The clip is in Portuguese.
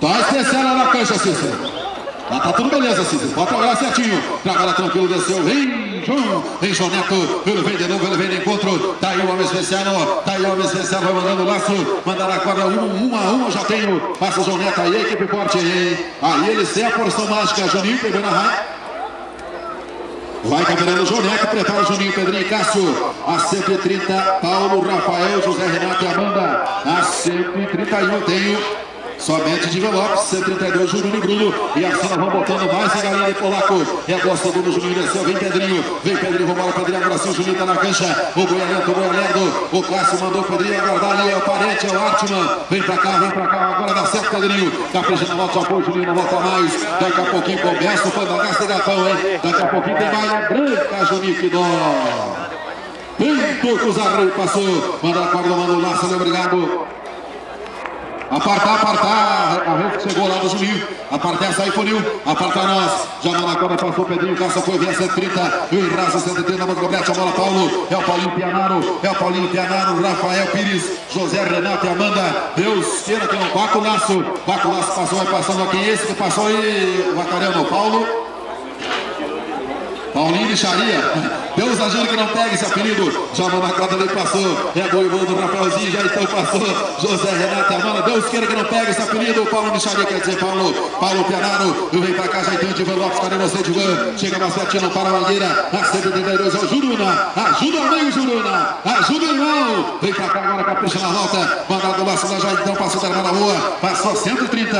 Tá especial lá na cancha, Cícero. Tá tudo beleza, Cícero. Pode trabalhar certinho. Trabalha tranquilo, desceu. Vem, João Neto. Ele vem de novo, ele vem de encontro. Tá aí o homem especial. Tá aí o homem especial. Vai mandando o laço. Mandar a corda 1 a 1. Já tenho. Passa o João Neto aí, equipe forte aí. Aí eles têm a porção mágica. Juninho pegou na raia. Vai caminhando o João Neto. Prepara o Juninho, Pedrinho e Cássio. A 130, Paulo, Rafael, José Renato e Amanda. A 131 tenho. Somente de envelopes, 132, Juninho e Bruno. E assim nós vamos botando mais em galinha de Polaco. É a bosta do Juninho desceu. Vem Pedrinho, vamos lá, Pedrinho. Agora sim, o Juninho tá na cancha. O Goialento. O Cássio mandou o Pedrinho aguardar ali. É o Parente, é o Artman. Vem pra cá. Agora dá certo, Pedrinho. Capricha na volta, apoio, Juninho não volta mais. Daqui a pouquinho começa o Pandagasto Gatão, hein? Daqui a pouquinho tem mais branca, Juninho, que dó. Bem poucos arreios passou. Manda a corda, manda o laço, obrigado. Apartar, a rede chegou lá do Juninho. Apartar essa aí, funil. Apartar nós. Já na corda passou o Pedrinho. Caça foi via 130. E o Raça 130. Mas complete a bola, Paulo. É o Paulinho Pianaro. Rafael Pires. José Renato e Amanda. Deus queira que não. Baco Laço passou, vai passando aqui. Esse que passou aí, Vacareno. Paulinho de Charia. Deus ajuda que não pega esse apelido. Já na corda ali passou. É gol do Rafaelzinho. Já então passou. José Renato e Amanda. Deus queira que não pega esse apelido. Paulo de Charia, quer dizer Paulo Pianaro. Vem pra cá, já então de Lopes. Cadê você, Divan? Chega mais pertinho para a Mangueira. A 132 é o Juruna. Ajuda o amigo Juruna. Ajuda o irmão. Vem pra cá agora, capricha na volta. Mandado do laço da já então passou da rua. Passou 130.